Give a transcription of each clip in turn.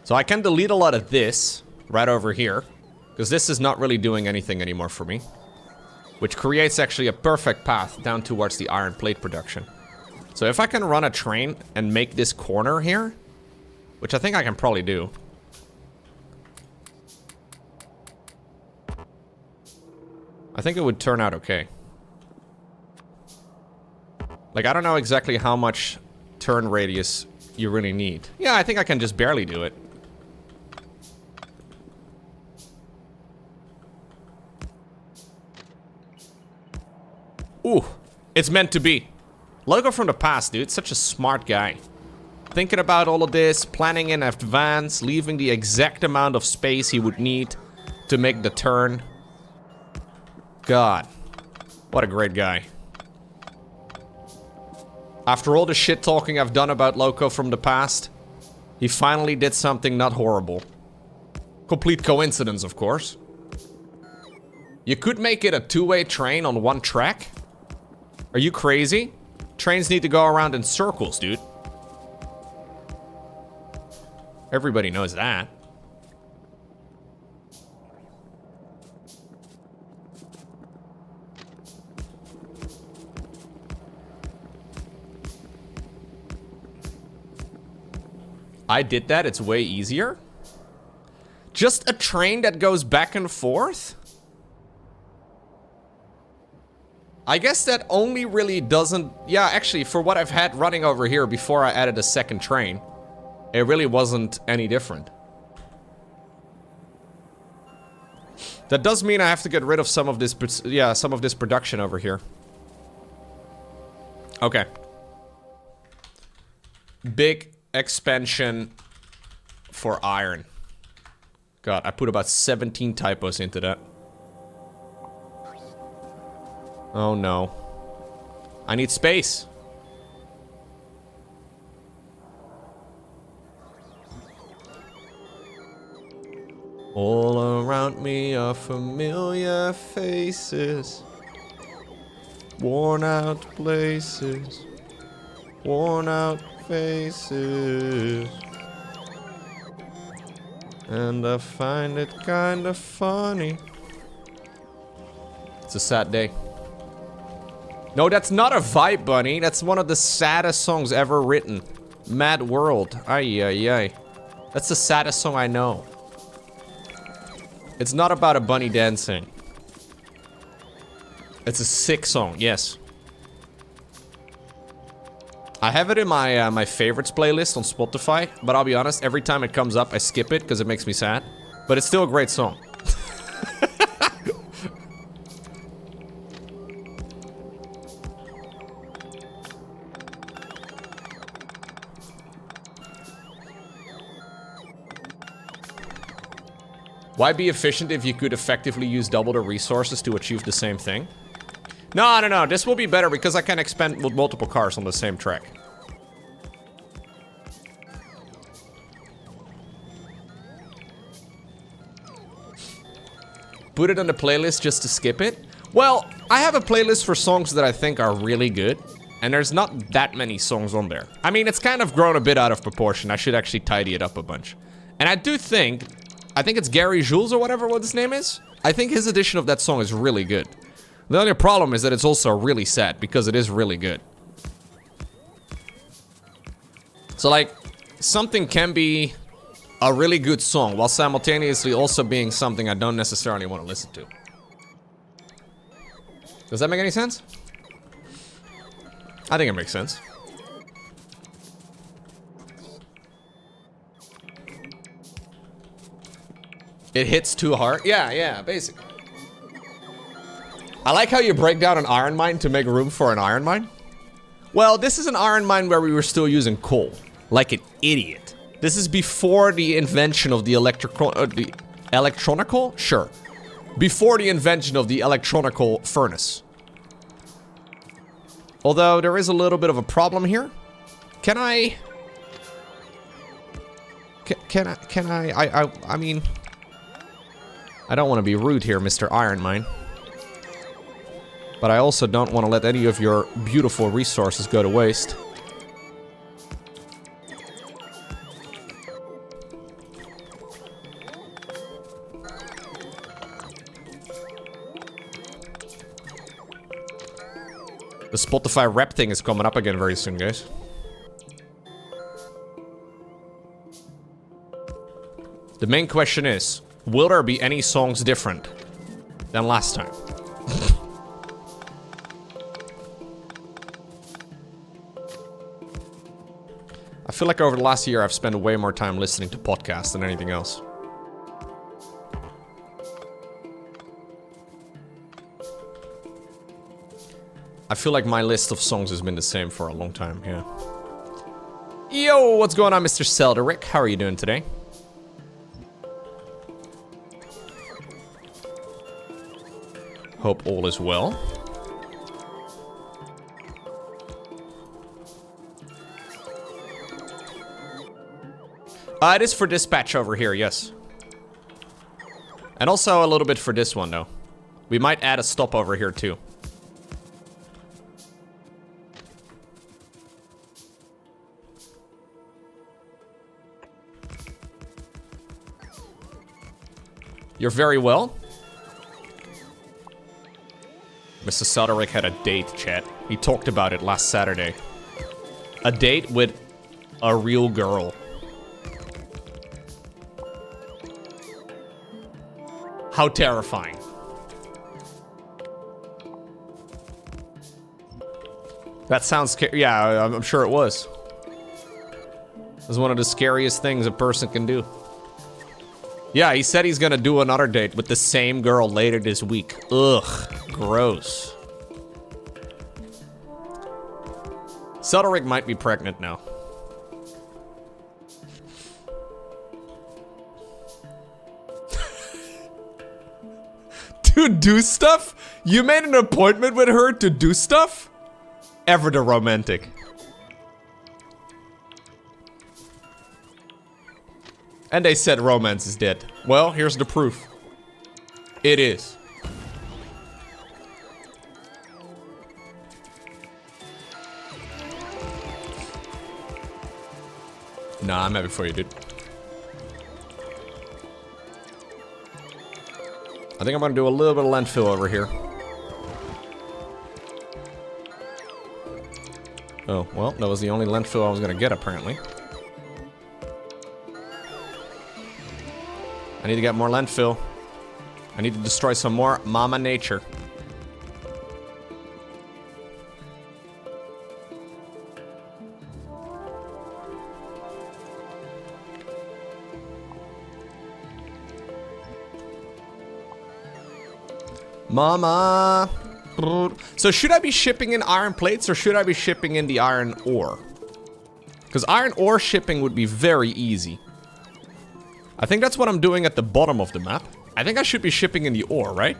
So I can delete a lot of this right over here, because this is not really doing anything anymore for me. Which creates actually a perfect path down towards the iron plate production. So if I can run a train and make this corner here, which I think I can probably do. I think it would turn out okay. Like, I don't know exactly how much turn radius you really need. Yeah, I think I can just barely do it. Ooh, it's meant to be. Lowko from the past, dude. Such a smart guy. Thinking about all of this, planning in advance, leaving the exact amount of space he would need to make the turn. God, what a great guy. After all the shit talking I've done about Lowko from the past, he finally did something not horrible. Complete coincidence, of course. You could make it a two-way train on one track. Are you crazy? Trains need to go around in circles, dude. Everybody knows that. I did that, it's way easier. Just a train that goes back and forth? I guess that only really doesn't... Yeah, actually, for what I've had running over here before I added a second train, it really wasn't any different. That does mean I have to get rid of some of this... Yeah, some of this production over here. Okay. Big expansion for iron. God, I put about 17 typos into that. Oh no. I need space. All around me are familiar faces. Worn out places. Worn out faces. And I find it kind of funny. It's a sad day. No, that's not a vibe, bunny. That's one of the saddest songs ever written. Mad World. Ay, ay, ay. That's the saddest song I know. It's not about a bunny dancing. It's a sick song, yes. I have it in my my favorites playlist on Spotify, but I'll be honest, every time it comes up, I skip it because it makes me sad. But it's still a great song. Why be efficient if you could effectively use double the resources to achieve the same thing? No, no, no. This will be better because I can expand with multiple cars on the same track. Put it on the playlist just to skip it? Well, I have a playlist for songs that I think are really good. And there's not that many songs on there. I mean, it's kind of grown a bit out of proportion. I should actually tidy it up a bunch. And I do think... I think it's Gary Jules or whatever what his name is. I think his edition of that song is really good. The only problem is that it's also really sad because it is really good. So like, something can be a really good song while simultaneously also being something I don't necessarily want to listen to. Does that make any sense? I think it makes sense. It hits too hard? Yeah, yeah, basically. I like how you break down an iron mine to make room for an iron mine. Well, this is an iron mine where we were still using coal. Like an idiot. This is before the invention of the electronical? Sure. Before the invention of the electronical furnace. Although, there is a little bit of a problem here. Can I... I mean... I don't want to be rude here, Mr. Iron Mine. But I also don't want to let any of your beautiful resources go to waste. The Spotify rap thing is coming up again very soon, guys. The main question is, will there be any songs different than last time? I feel like over the last year I've spent way more time listening to podcasts than anything else. I feel like my list of songs has been the same for a long time, yeah. Yo, what's going on, Mr. Selderick? How are you doing today? Hope all is well. It is for dispatch over here, yes. And also a little bit for this one, though. We might add a stop over here, too. You're very well. Mr. Soderrick had a date, chat. He talked about it last Saturday. A date with a real girl. How terrifying. That sounds scary. Yeah, I'm sure it was. It was one of the scariest things a person can do. Yeah, he said he's gonna do another date with the same girl later this week. Ugh, gross. Soderrick might be pregnant now. To do stuff? You made an appointment with her to do stuff? Ever the romantic. And they said romance is dead. Well, here's the proof. It is. Nah, I'm happy for you, dude. I think I'm gonna do a little bit of landfill over here. Oh, well, that was the only landfill I was gonna get, apparently. I need to get more landfill. I need to destroy some more mama nature. Mama. So should I be shipping in iron plates or should I be shipping in the iron ore? Because iron ore shipping would be very easy. I think that's what I'm doing at the bottom of the map. I think I should be shipping in the ore, right?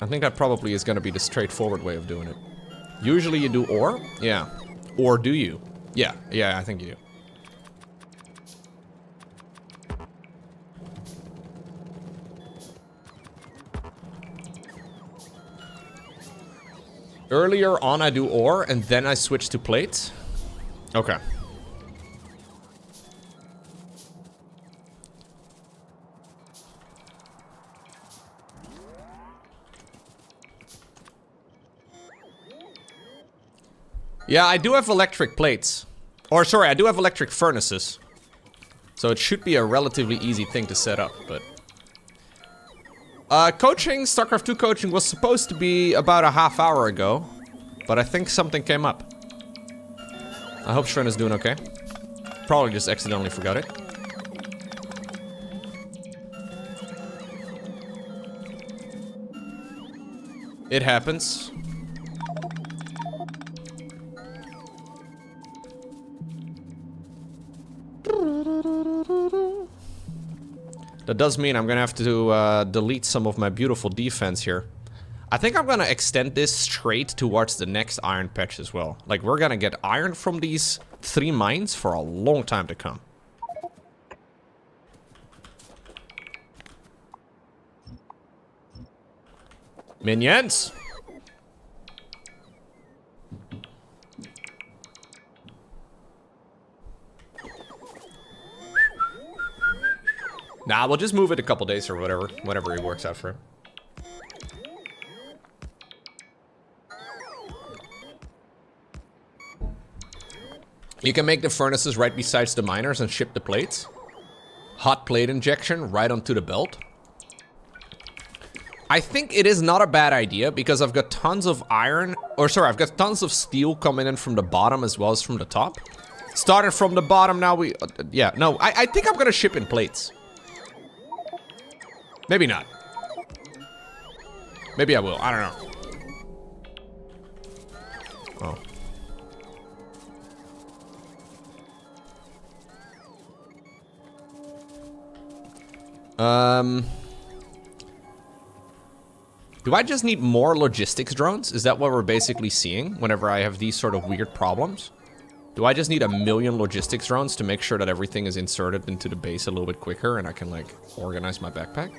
I think that probably is going to be the straightforward way of doing it. Usually you do ore? Yeah. Or do you? Yeah, I think you do. Earlier on I do ore and then I switch to plates. Okay. Yeah, I do have electric plates. Or sorry, I do have electric furnaces. So it should be a relatively easy thing to set up, but... coaching, StarCraft 2 coaching was supposed to be about a half hour ago. But I think something came up. I hope Shren is doing okay. Probably just accidentally forgot it. It happens. That does mean I'm gonna have to delete some of my beautiful defense here. I think I'm gonna extend this straight towards the next iron patch as well. Like, we're gonna get iron from these 3 mines for a long time to come. Minions! Nah, we'll just move it a couple days or whatever. Whatever it works out for him. You can make the furnaces right besides the miners and ship the plates. Hot plate injection right onto the belt. I think it is not a bad idea because I've got tons of iron, or sorry, I've got tons of steel coming in from the bottom as well as from the top. Started from the bottom, now we, yeah, no, I think I'm gonna ship in plates. Maybe not. Maybe I will, I don't know. Oh. Do I just need more logistics drones? Is that what we're basically seeing whenever I have these sort of weird problems? Do I just need 1,000,000 logistics drones to make sure that everything is inserted into the base a little bit quicker and I can, like, organize my backpack?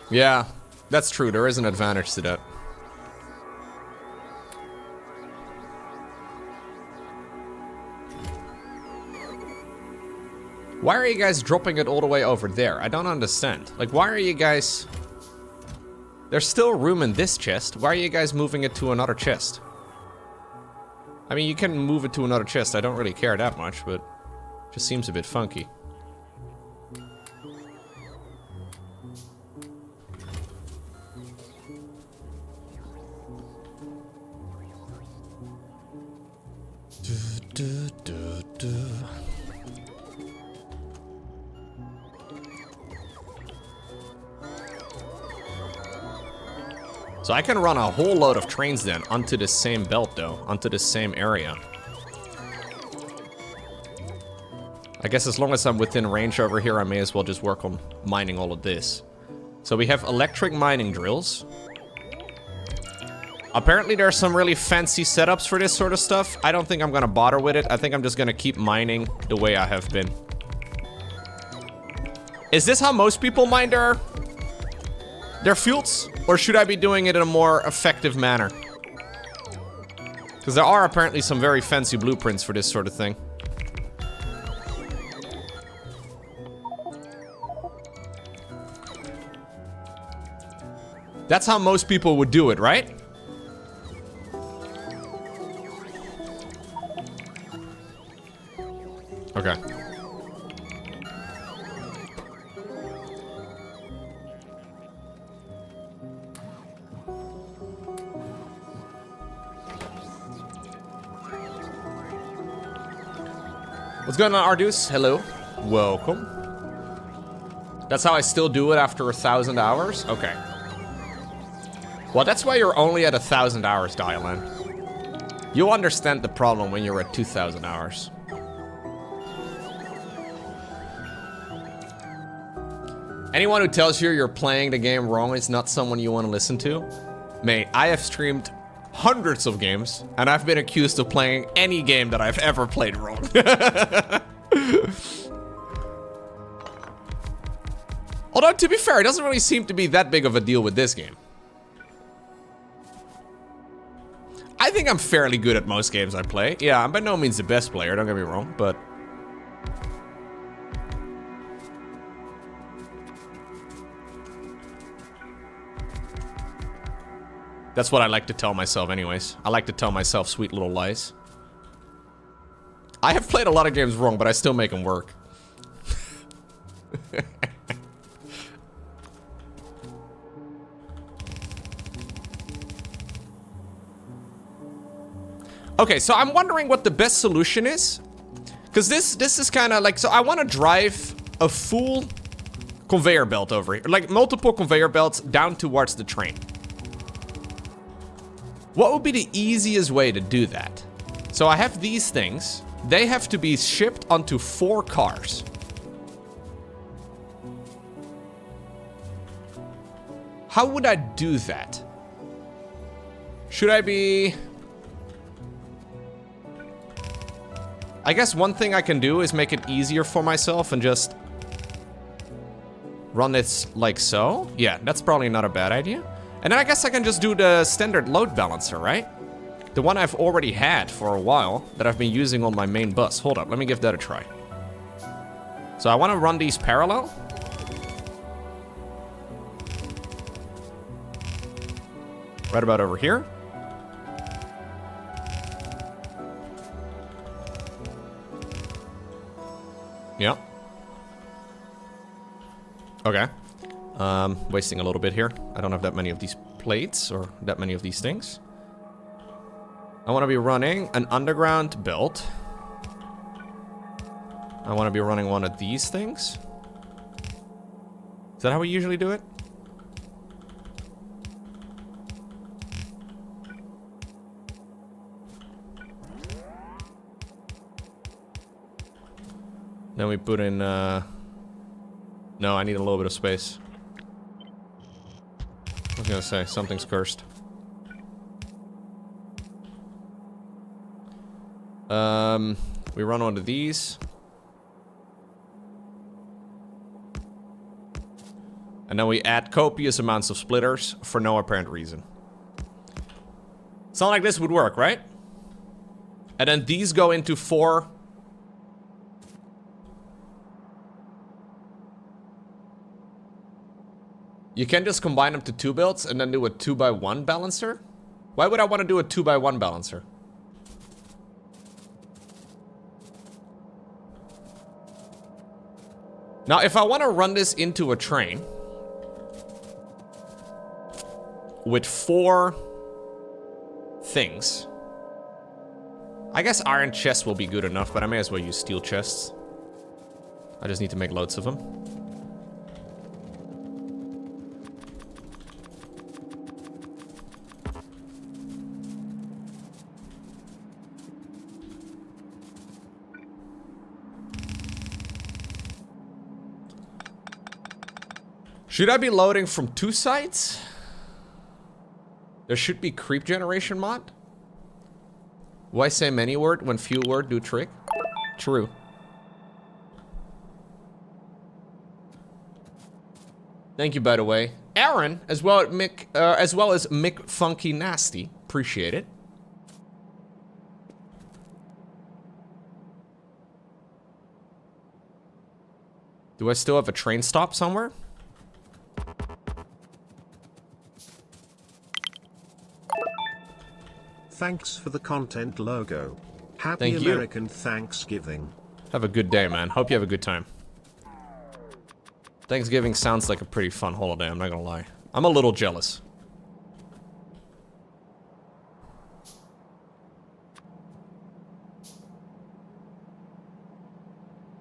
Yeah, that's true. There is an advantage to that. Why are you guys dropping it all the way over there? I don't understand. Like, why are you guys... There's still room in this chest. Why are you guys moving it to another chest? I mean, you can move it to another chest. I don't really care that much, but it just seems a bit funky. So I can run a whole load of trains then onto the same belt though, onto the same area. I guess as long as I'm within range over here, I may as well just work on mining all of this. So we have electric mining drills. Apparently there's some really fancy setups for this sort of stuff. I don't think I'm gonna bother with it. I think I'm just gonna keep mining the way I have been. Is this how most people mine their fields? Or should I be doing it in a more effective manner? Because there are apparently some very fancy blueprints for this sort of thing. That's how most people would do it, right? Okay. What's going on, Arduce? Hello. Welcome. That's how I still do it after 1,000 hours? Okay. Well, that's why you're only at 1,000 hours, Dialan. You'll understand the problem when you're at 2,000 hours. Anyone who tells you you're playing the game wrong is not someone you want to listen to. Mate, I have streamed hundreds of games, and I've been accused of playing any game that I've ever played wrong. Although, to be fair, it doesn't really seem to be that big of a deal with this game. I think I'm fairly good at most games I play. Yeah, I'm by no means the best player, don't get me wrong, but... That's what I like to tell myself anyways. I like to tell myself sweet little lies. I have played a lot of games wrong, but I still make them work. Okay, so I'm wondering what the best solution is. Because this is kind of like... So I want to drive a full conveyor belt over here. Like multiple conveyor belts down towards the train. What would be the easiest way to do that? So I have these things. They have to be shipped onto 4 cars. How would I do that? Should I be... I guess one thing I can do is make it easier for myself and just run this like so. Yeah, that's probably not a bad idea. And then I guess I can just do the standard load balancer, right? The one I've already had for a while that I've been using on my main bus. Hold up, let me give that a try. So I want to run these parallel. Right about over here. Yeah. Okay. Wasting a little bit here. I don't have that many of these plates or that many of these things. I want to be running an underground belt. I want to be running one of these things. Is that how we usually do it? Then we put in, no, I need a little bit of space. I was gonna say, something's cursed. We run one of these. And then we add copious amounts of splitters for no apparent reason. Something like this would work, right? And then these go into 4... You can just combine them to 2 builds and then do a 2x1 balancer? Why would I want to do a 2x1 balancer? Now, if I want to run this into a train with 4 things, I guess iron chests will be good enough, but I may as well use steel chests. I just need to make loads of them. Should I be loading from 2 sites? There should be creep generation mod. Why say many word when few word do trick? True. Thank you, by the way, Aaron, as well as Mick Funky Nasty. Appreciate it. Do I still have a train stop somewhere? Thanks for the content, Logo. Happy American Thanksgiving. Have a good day, man. Hope you have a good time. Thanksgiving sounds like a pretty fun holiday, I'm not gonna lie. I'm a little jealous.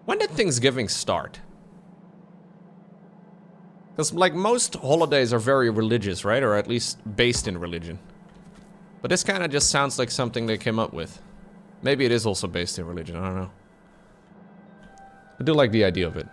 When did Thanksgiving start? Because, like, most holidays are very religious, right? Or at least based in religion. But this kind of just sounds like something they came up with. Maybe it is also based in religion, I don't know. I do like the idea of it.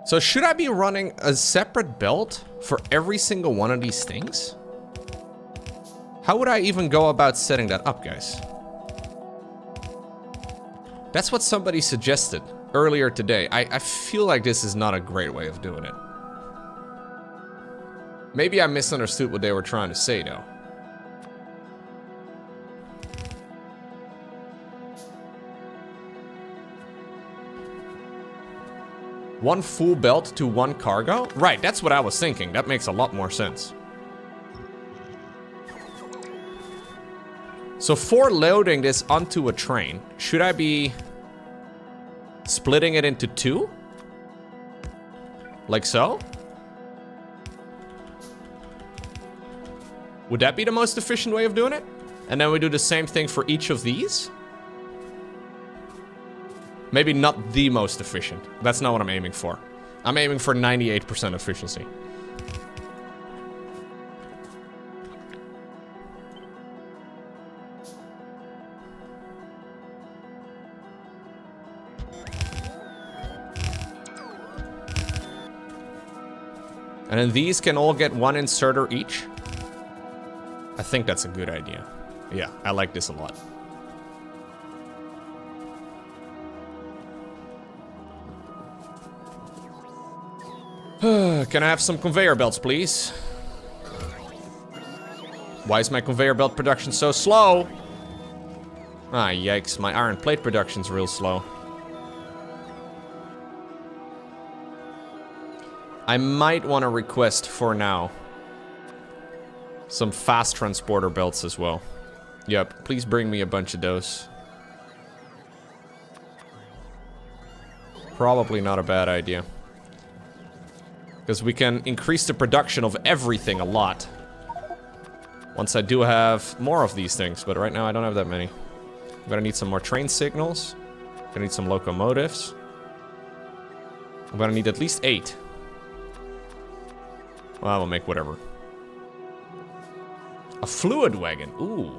So should I be running a separate belt for every single one of these things? How would I even go about setting that up, guys? That's what somebody suggested earlier today. I feel like this is not a great way of doing it. Maybe I misunderstood what they were trying to say, though. One full belt to 1 cargo? Right, that's what I was thinking. That makes a lot more sense. So for loading this onto a train, should I be splitting it into 2? Like so? Would that be the most efficient way of doing it? And then we do the same thing for each of these? Maybe not the most efficient. That's not what I'm aiming for. I'm aiming for 98% efficiency. And then these can all get 1 inserter each. I think that's a good idea. Yeah, I like this a lot. Can I have some conveyor belts, please? Why is my conveyor belt production so slow? Ah, yikes. My iron plate production's real slow. I might want to request for now some fast transporter belts as well. Yep, please bring me a bunch of those. Probably not a bad idea. Because we can increase the production of everything a lot. Once I do have more of these things, but right now I don't have that many. I'm gonna need some more train signals. I'm gonna need some locomotives. I'm gonna need at least 8. Well, we'll make whatever. A fluid wagon, ooh.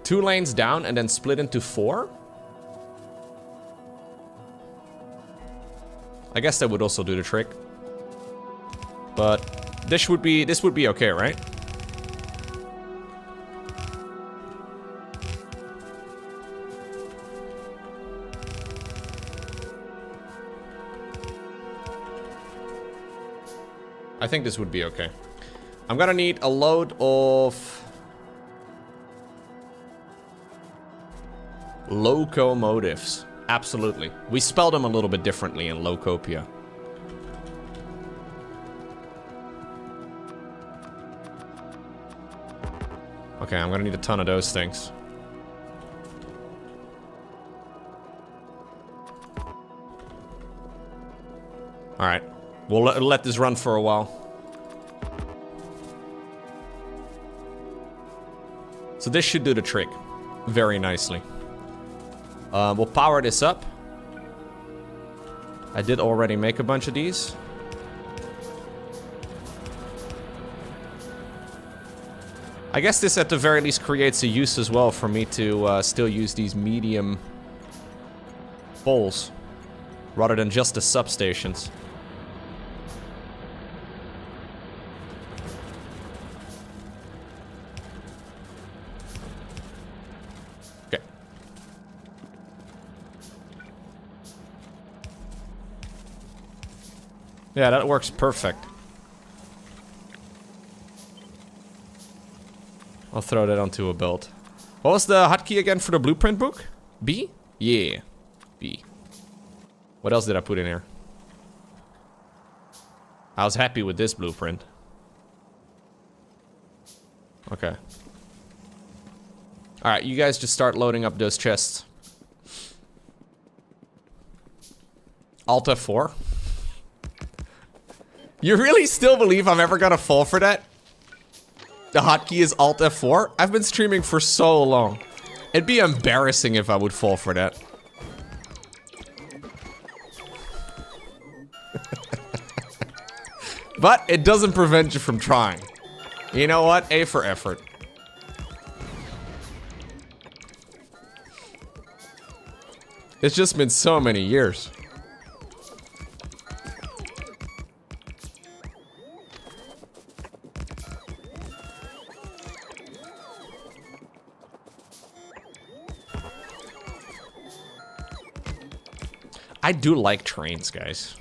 2 lanes down and then split into 4? I guess that would also do the trick. But this would be okay, right? I think this would be okay. I'm gonna need a load of locomotives. Absolutely. We spell them a little bit differently in Lowcopia. Okay, I'm gonna need a ton of those things. Alright. We'll let this run for a while. So this should do the trick very nicely. We'll power this up. I did already make a bunch of these. I guess this at the very least creates a use as well for me to still use these medium poles rather than just the substations. Okay. Yeah, that works perfect. I'll throw that onto a belt. What was the hotkey again for the blueprint book? B? Yeah. B. What else did I put in here? I was happy with this blueprint. Okay. Alright, you guys just start loading up those chests. Alt F4? You really still believe I'm ever gonna fall for that? The hotkey is Alt F4? I've been streaming for so long. It'd be embarrassing if I would fall for that. But it doesn't prevent you from trying. You know what? A for effort. It's just been so many years. I do like trains, guys.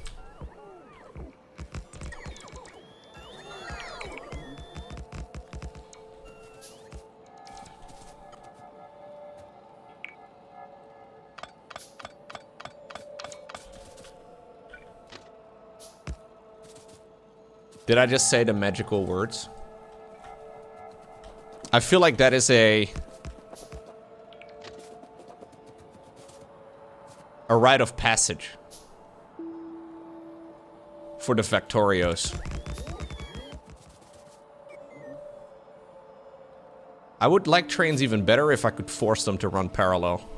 Did I just say the magical words? I feel like that is a rite of passage for the Factorios. I would like trains even better if I could force them to run parallel.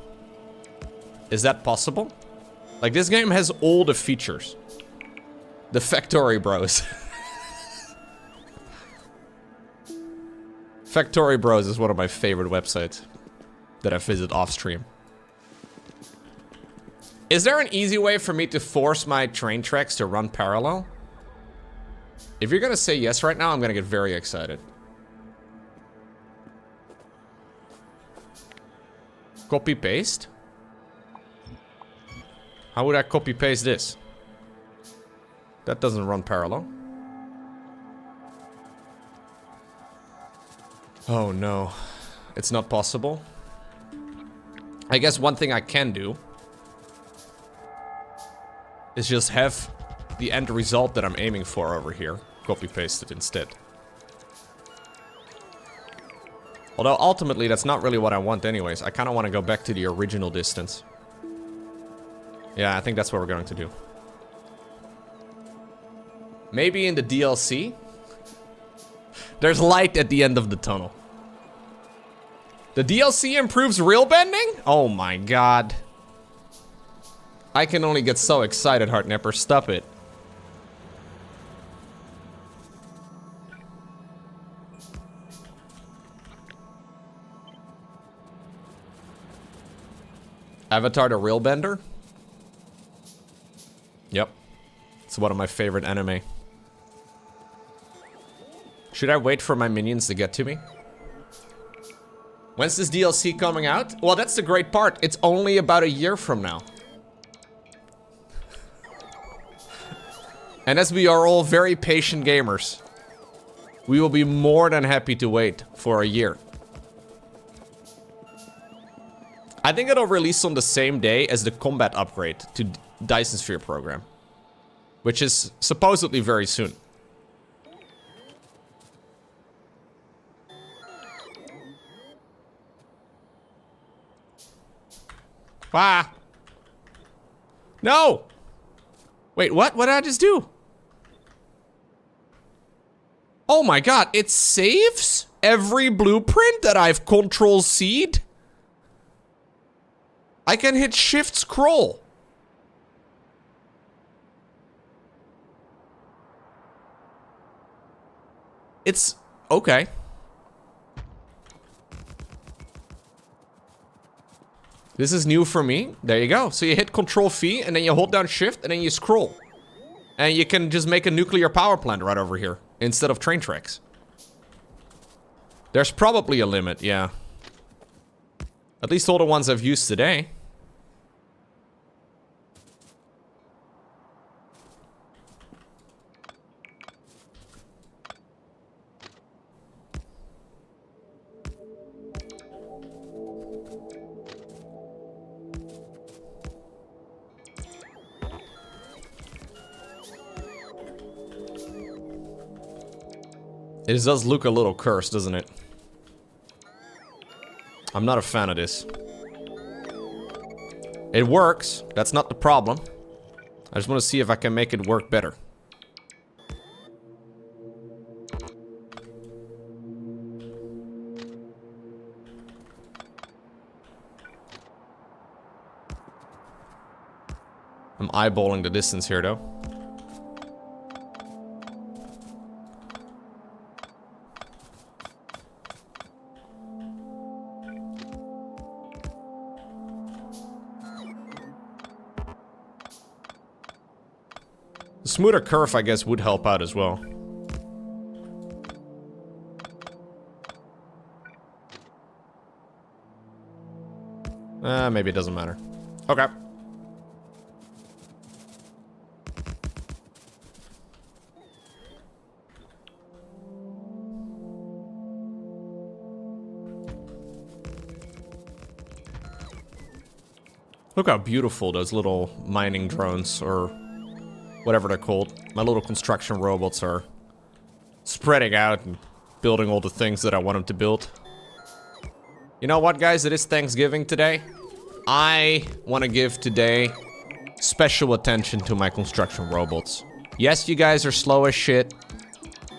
Is that possible? Like, this game has all the features. The Factory Bros. Factory Bros is one of my favorite websites that I visit off stream. Is there an easy way for me to force my train tracks to run parallel? If you're gonna say yes right now, I'm gonna get very excited. Copy paste? How would I copy paste this? That doesn't run parallel. Oh no. It's not possible. I guess one thing I can do is just have the end result that I'm aiming for over here copy-pasted instead. Although ultimately that's not really what I want anyways. I kind of want to go back to the original distance. Yeah, I think that's what we're going to do. Maybe in the DLC, there's light at the end of the tunnel. The DLC improves real bending? Oh my god. I can only get so excited, Heartnipper. Stop it. Avatar the Real Bender? Yep. It's one of my favorite anime. Should I wait for my minions to get to me? When's this DLC coming out? Well, that's the great part. It's only about a year from now. And as we are all very patient gamers, we will be more than happy to wait for a year. I think it'll release on the same day as the combat upgrade to Dyson Sphere program, which is supposedly very soon. Ah! No! Wait, what? What did I just do? Oh my god, it saves every blueprint that I've Control-C'd? I can hit Shift Scroll. It's okay. This is new for me. There you go. So you hit Control-V and then you hold down Shift and then you scroll. And you can just make a nuclear power plant right over here instead of train tracks. There's probably a limit, yeah. At least all the ones I've used today. It does look a little cursed, doesn't it? I'm not a fan of this. It works. That's not the problem. I just want to see if I can make it work better. I'm eyeballing the distance here, though. Smoother curve, I guess, would help out as well. Maybe it doesn't matter. Okay. Look how beautiful those little mining drones, or whatever they're called, my little construction robots are spreading out and building all the things that I want them to build. You know what, guys? It is Thanksgiving today. I want to give today special attention to my construction robots. Yes, you guys are slow as shit,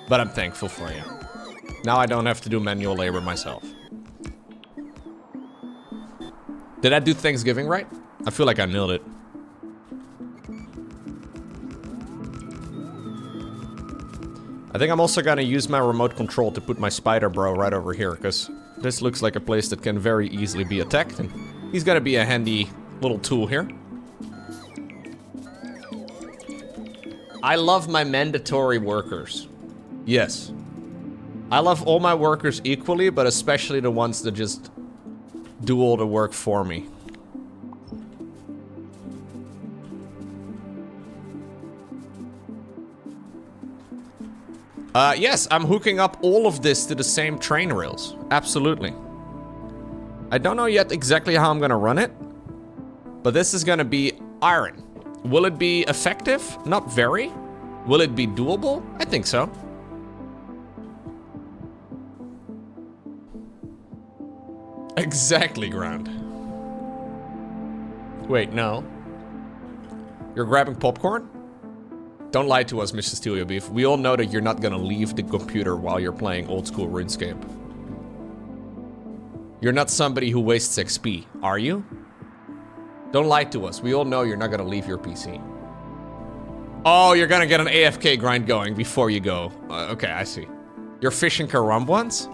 but I'm thankful for you. Now I don't have to do manual labor myself. Did I do Thanksgiving right? I feel like I nailed it. I think I'm also gonna use my remote control to put my spider bro right over here, because this looks like a place that can very easily be attacked, and he's gonna be a handy little tool here. I love my mandatory workers. Yes. I love all my workers equally, but especially the ones that just do all the work for me. Yes, I'm hooking up all of this to the same train rails. Absolutely. I don't know yet exactly how I'm gonna run it, but this is gonna be iron. Will it be effective? Not very. Will it be doable? I think so. Exactly, Ground. Wait, no. You're grabbing popcorn? Don't lie to us, Mr. Steelio Beef. We all know that you're not gonna leave the computer while you're playing old school RuneScape. You're not somebody who wastes XP, are you? Don't lie to us. We all know you're not gonna leave your PC. Oh, you're gonna get an AFK grind going before you go. Okay, I see. You're fishing Karum ones?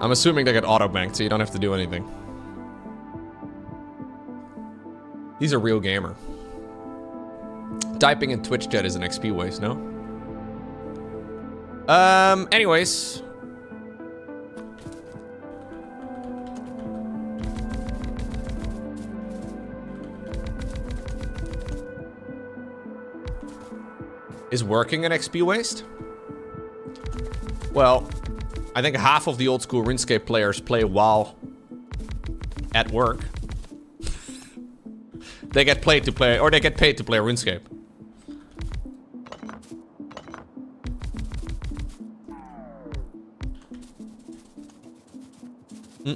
I'm assuming they get auto-banked, so you don't have to do anything. He's a real gamer. Typing in Twitch chat is an XP waste, no? Anyways. Is working an XP waste? Well, I think half of the old school RuneScape players play while at work. They get paid to play, or they get paid to play RuneScape. I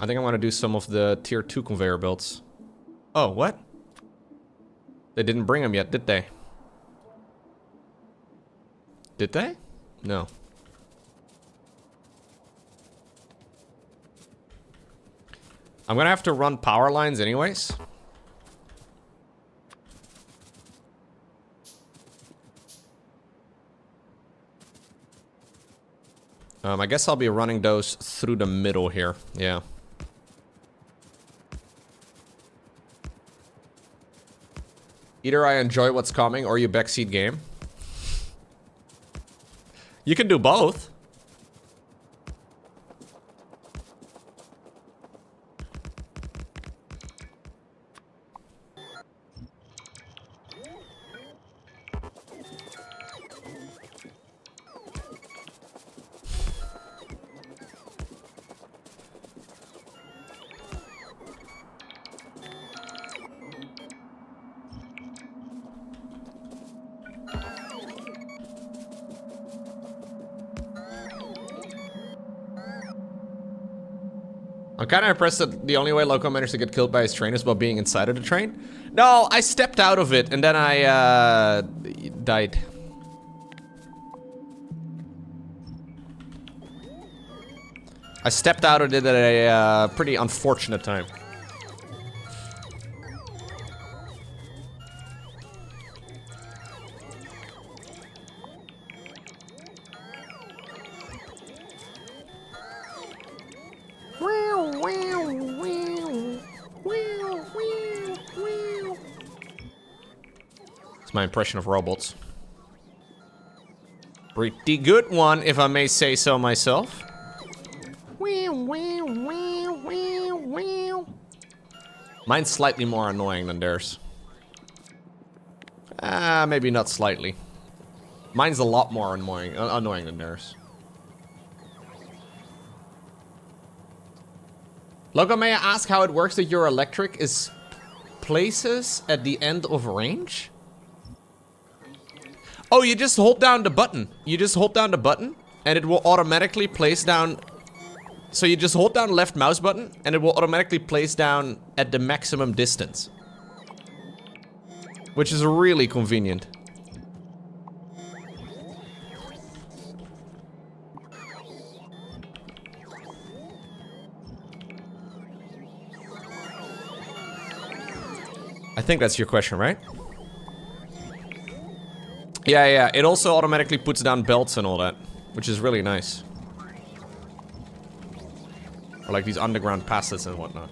think I want to do some of the tier 2 conveyor belts. Oh, what? They didn't bring them yet, did they? Did they? No. I'm gonna have to run power lines anyways. I guess I'll be running those through the middle here. Yeah. Either I enjoy what's coming or you backseat game. You can do both. I'm kind of impressed that the only way Lowko managed to get killed by his train is by being inside of the train. No, I stepped out of it and then I died. I stepped out of it at a pretty unfortunate time. It's my impression of robots. Pretty good one, if I may say so myself. Mine's slightly more annoying than theirs. Maybe not slightly. Mine's a lot more annoying than theirs. Lowko, may I ask how it works that your electric is places at the end of range? Oh, you just hold down the button. You just hold down the button and it will automatically place down. So you just hold down the left mouse button and it will automatically place down at the maximum distance. Which is really convenient. I think that's your question, right? Yeah, it also automatically puts down belts and all that, which is really nice. Or like these underground passes and whatnot.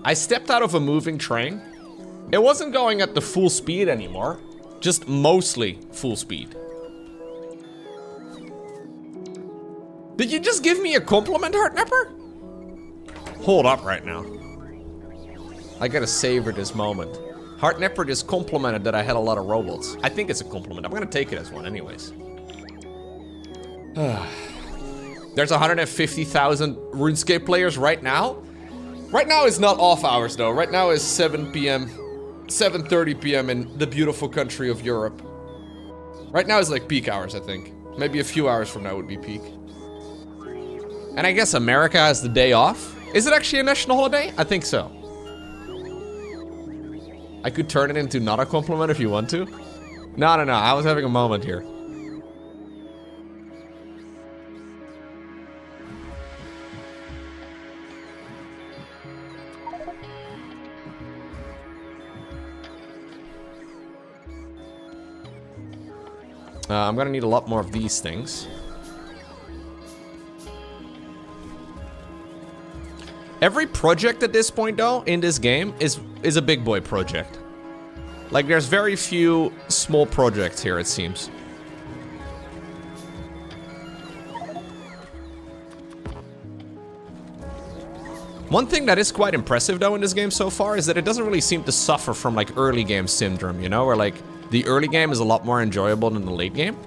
I stepped out of a moving train It wasn't going at the full speed anymore. Just mostly full speed. Did you just give me a compliment, Heartnapper? Hold up right now. I gotta savor this moment. Heartnapper just complimented that I had a lot of robots. I think it's a compliment. I'm gonna take it as one anyways. There's 150,000 RuneScape players right now. Right now is not off hours though. Right now is 7 p.m. 7:30 p.m. in the beautiful country of Europe. Right now is like peak hours, I think. Maybe a few hours from now would be peak. And I guess America has the day off. Is it actually a national holiday? I think so. I could turn it into not a compliment if you want to. No. I was having a moment here. I'm gonna need a lot more of these things. Every project at this point, though, in this game is a big boy project. Like, there's very few small projects here, it seems. One thing that is quite impressive, though, in this game so far is that it doesn't really seem to suffer from, like, early game syndrome, you know? Where, like, the early game is a lot more enjoyable than the late game.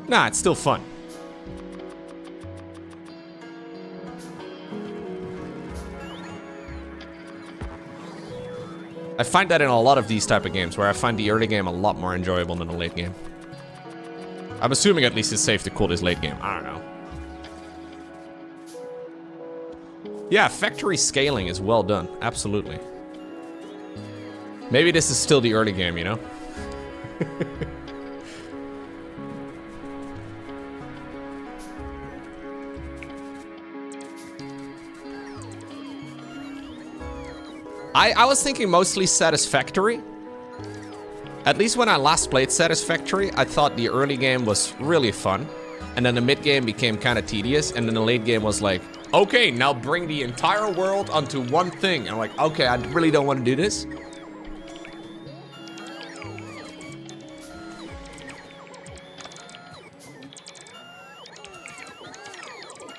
Nah, it's still fun. I find that in a lot of these type of games, where I find the early game a lot more enjoyable than the late game. I'm assuming at least it's safe to call this late game. I don't know. Yeah, factory scaling is well done. Absolutely. Maybe this is still the early game, you know? I was thinking mostly Satisfactory. At least when I last played Satisfactory, I thought the early game was really fun. And then the mid game became kind of tedious. And then the late game was like, okay, now bring the entire world onto one thing. And I'm like, okay, I really don't want to do this.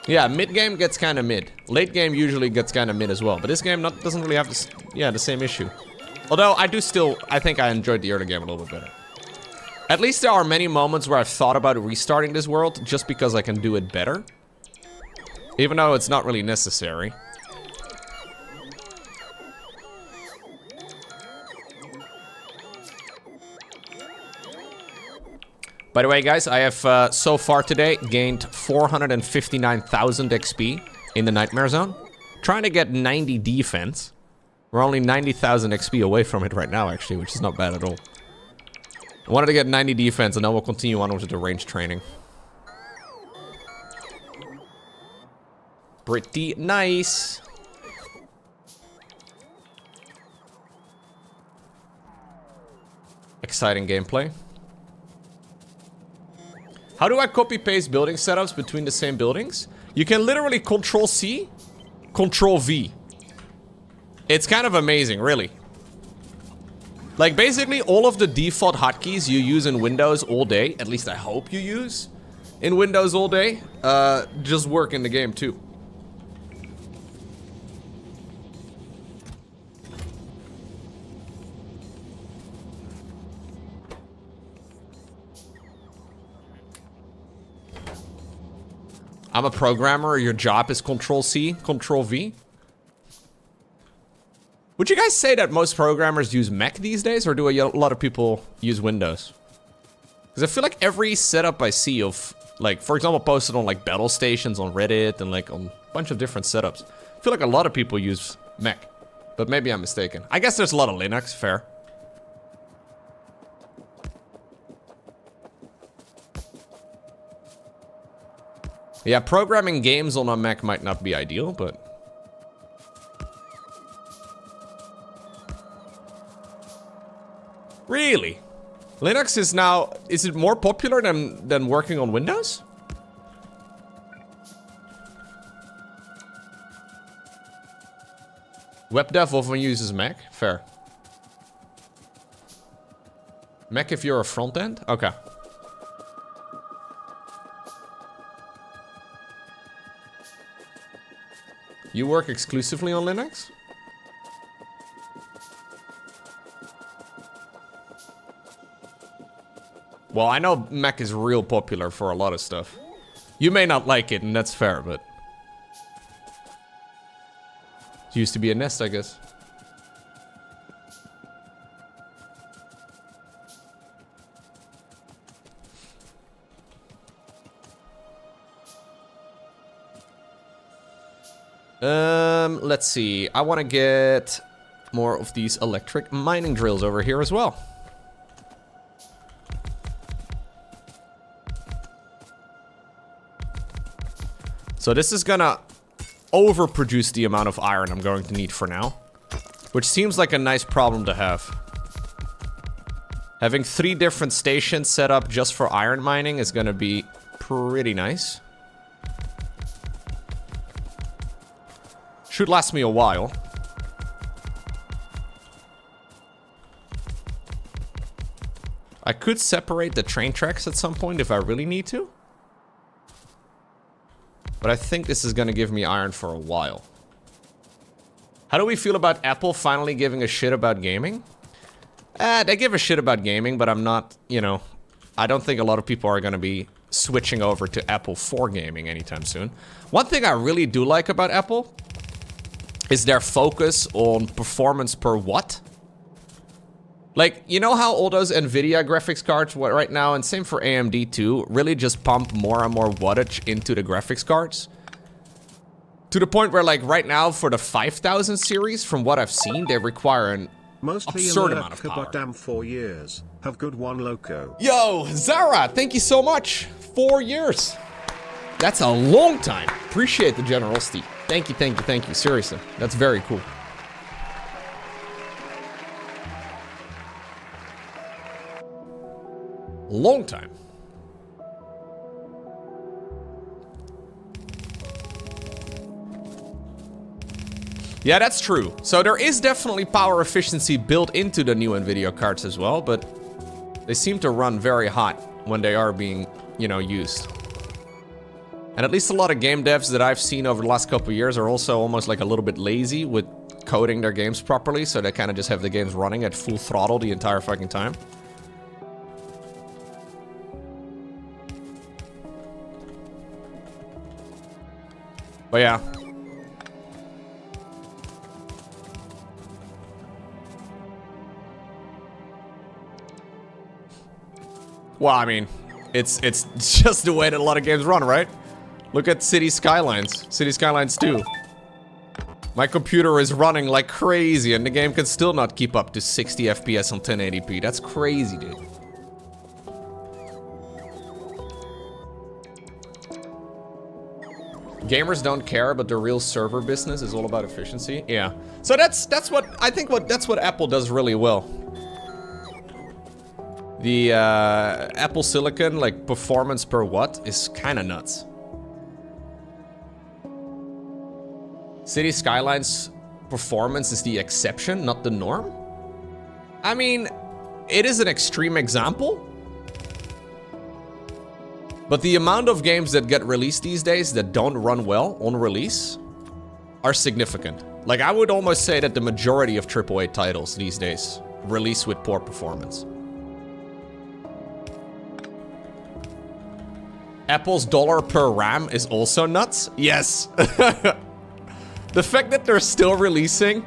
Yeah, mid game gets kind of mid. Late game usually gets kind of mid as well. But this game doesn't really have this, the same issue. Although I think I enjoyed the early game a little bit better. At least there are many moments where I've thought about restarting this world just because I can do it better. Even though it's not really necessary. By the way, guys, I have so far today gained 459,000 XP in the Nightmare Zone. Trying to get 90 defense. We're only 90,000 XP away from it right now, actually, which is not bad at all. I wanted to get 90 defense, and then we'll continue on with the range training. Pretty nice. Exciting gameplay. How do I copy-paste building setups between the same buildings? You can literally Control-C, Control-V. It's kind of amazing, really. Like, basically, all of the default hotkeys you use in Windows all day, at least I hope you use in Windows all day, just work in the game, too. I'm a programmer, your job is Control-C, Control-V. Would you guys say that most programmers use Mac these days, or do a lot of people use Windows? Because I feel like every setup I see of, like, for example, posted on, like, battle stations on Reddit and, like, on a bunch of different setups. I feel like a lot of people use Mac, but maybe I'm mistaken. I guess there's a lot of Linux, fair. Yeah, programming games on a Mac might not be ideal, but... Really? Linux is now... Is it more popular than working on Windows? Web dev often uses Mac? Fair. Mac if you're a front end? Okay. You work exclusively on Linux? Well, I know Mac is real popular for a lot of stuff. You may not like it, and that's fair, but... It used to be a Nest, I guess. Let's see. I want to get more of these electric mining drills over here as well. So this is gonna overproduce the amount of iron I'm going to need for now, which seems like a nice problem to have. Having 3 different stations set up just for iron mining is gonna be pretty nice. Should last me a while. I could separate the train tracks at some point if I really need to. But I think this is gonna give me iron for a while. How do we feel about Apple finally giving a shit about gaming? They give a shit about gaming, but I'm not, you know... I don't think a lot of people are gonna be switching over to Apple for gaming anytime soon. One thing I really do like about Apple is their focus on performance per watt. Like, you know how all those NVIDIA graphics cards right now, and same for AMD too, really just pump more and more wattage into the graphics cards? To the point where, like, right now for the 5000 series, from what I've seen, they require an absurd amount of power. But damn 4 years. Have good one, Lowko. Yo, Zara, thank you so much. 4 years. That's a long time. Appreciate the generosity. Thank you, thank you, thank you. Seriously, that's very cool. Long time. Yeah, that's true. So there is definitely power efficiency built into the new NVIDIA cards as well, but they seem to run very hot when they are being, you know, used. And at least a lot of game devs that I've seen over the last couple of years are also almost like a little bit lazy with coding their games properly, so they kind of just have the games running at full throttle the entire fucking time. But yeah. Well, I mean, it's just the way that a lot of games run, right? Look at City Skylines. City Skylines 2. My computer is running like crazy and the game can still not keep up to 60 FPS on 1080p. That's crazy, dude. Gamers don't care, but the real server business is all about efficiency. Yeah. So that's what I think that's what Apple does really well. The Apple Silicon, like, performance per watt is kind of nuts. City Skylines performance is the exception, not the norm. I mean, it is an extreme example. But the amount of games that get released these days that don't run well on release are significant. Like, I would almost say that the majority of AAA titles these days release with poor performance. Apple's dollar per RAM is also nuts. Yes. The fact that they're still releasing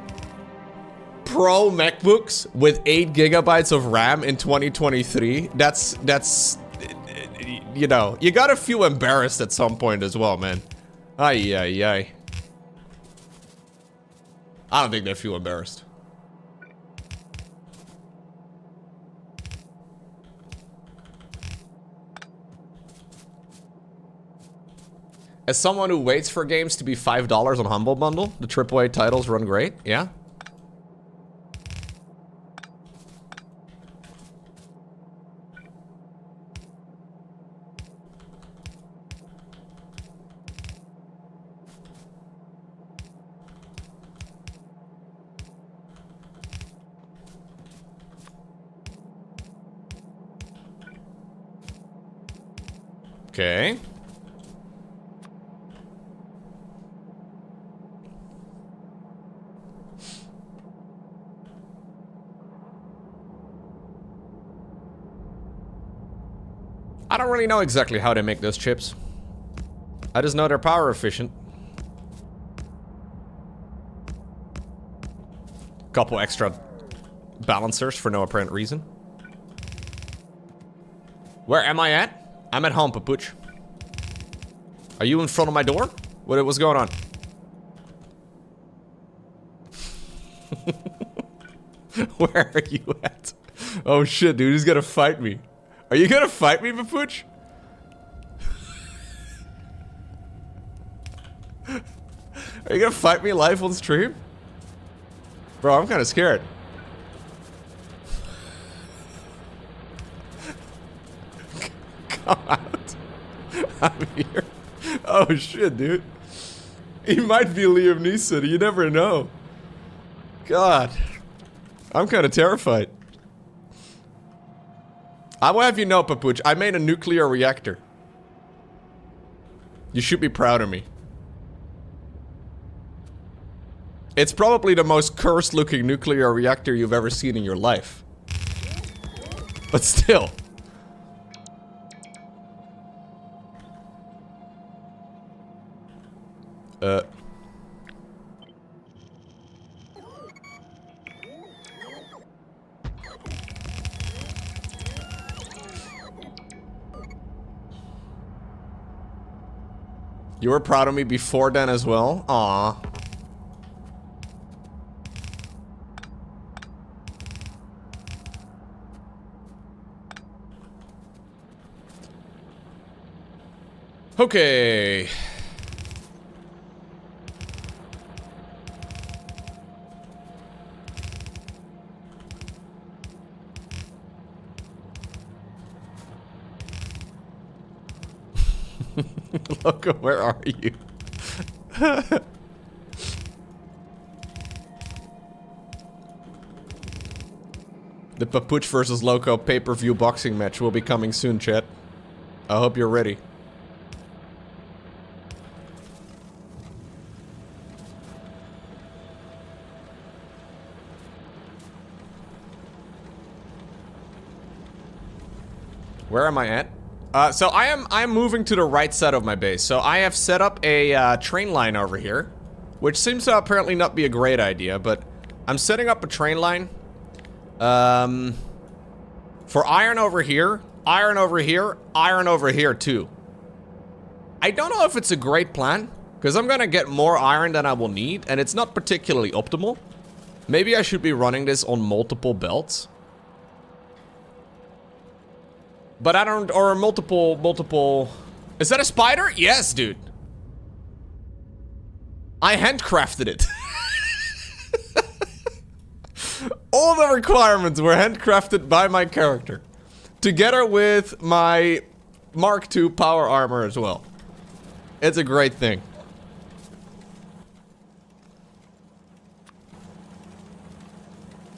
Pro MacBooks with 8 gigabytes of RAM in 2023, that's, you know, you gotta feel embarrassed at some point as well, man. Ay, ay, ay. I don't think they feel embarrassed. As someone who waits for games to be $5 on Humble Bundle, the AAA titles run great, yeah? Okay. I don't really know exactly how they make those chips. I just know they're power efficient. Couple extra balancers for no apparent reason. Where am I at? I'm at home, Papuch. Are you in front of my door? What's going on? Where are you at? Oh shit, dude, he's gonna fight me. Are you gonna fight me, Papuch? Are you gonna fight me live on stream? Bro, I'm kinda scared. Come out. I'm here. Oh shit, dude. He might be Liam Neeson, you never know. God. I'm kinda terrified. I will have you know, Papuch, I made a nuclear reactor. You should be proud of me. It's probably the most cursed looking nuclear reactor you've ever seen in your life. But still. You were proud of me before then as well? Aww. Okay. Lowko, where are you? The Papuch versus Lowko pay-per-view boxing match will be coming soon, chat. I hope you're ready. Where am I at? So I am moving to the right side of my base. So I have set up a train line over here, which seems to apparently not be a great idea, but I'm setting up a train line. For iron over here, iron over here, iron over here too. I don't know if it's a great plan, because I'm gonna get more iron than I will need, and it's not particularly optimal. Maybe I should be running this on multiple belts. But I don't, or multiple... Is that a spider? Yes, dude. I handcrafted it. All the requirements were handcrafted by my character. Together with my Mark II power armor as well. It's a great thing.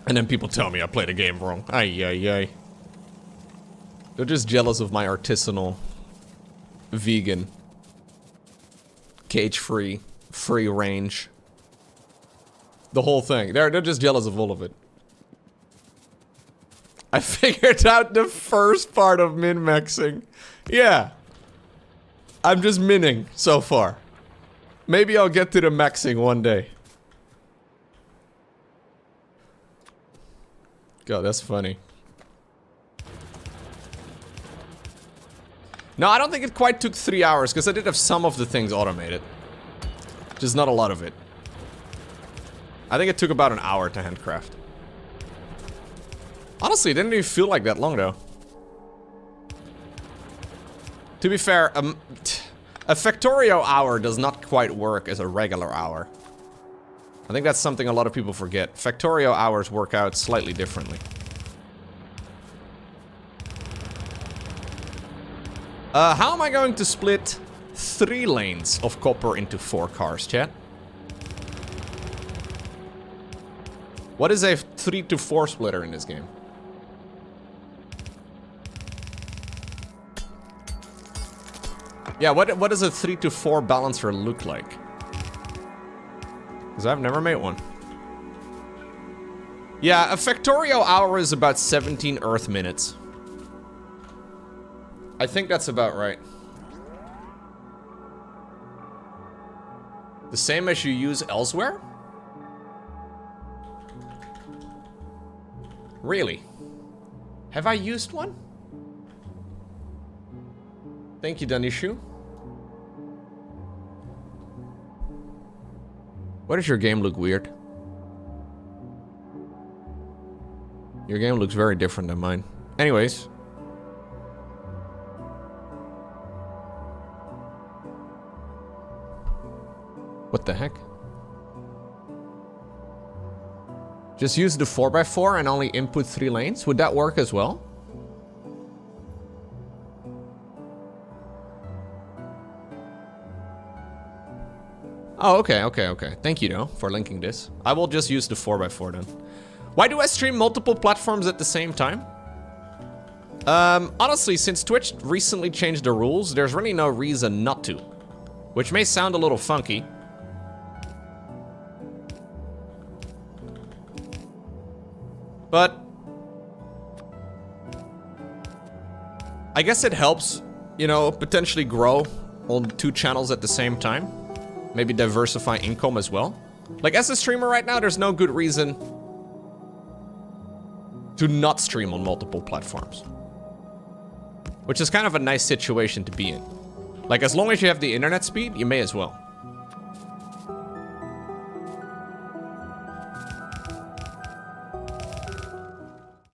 And then people tell me I played the game wrong. Ay, ay, ay. They're just jealous of my artisanal, vegan, cage-free, free range. The whole thing. They're just jealous of all of it. I figured out the first part of min-maxing. Yeah. I'm just minning so far. Maybe I'll get to the maxing one day. God, that's funny. No, I don't think it quite took 3 hours, because I did have some of the things automated. Just not a lot of it. I think it took about an hour to handcraft. Honestly, it didn't even feel like that long, though. To be fair, a Factorio hour does not quite work as a regular hour. I think that's something a lot of people forget. Factorio hours work out slightly differently. How am I going to split 3 lanes of copper into 4 cars, chat? What is a 3 to 4 splitter in this game? Yeah, what does a 3 to 4 balancer look like? Because I've never made one. Yeah, a Factorio hour is about 17 Earth minutes. I think that's about right. The same as you use elsewhere? Really? Have I used one? Thank you, Danishu. Why does your game look weird? Your game looks very different than mine. Anyways. What the heck? Just use the 4x4 and only input 3 lanes? Would that work as well? Oh, okay. Thank you, though, for linking this. I will just use the 4x4 then. Why do I stream multiple platforms at the same time? Honestly, since Twitch recently changed the rules, there's really no reason not to. Which may sound a little funky. But I guess it helps, you know, potentially grow on 2 channels at the same time. Maybe diversify income as well. Like, as a streamer right now, there's no good reason to not stream on multiple platforms. Which is kind of a nice situation to be in. Like, as long as you have the internet speed, you may as well.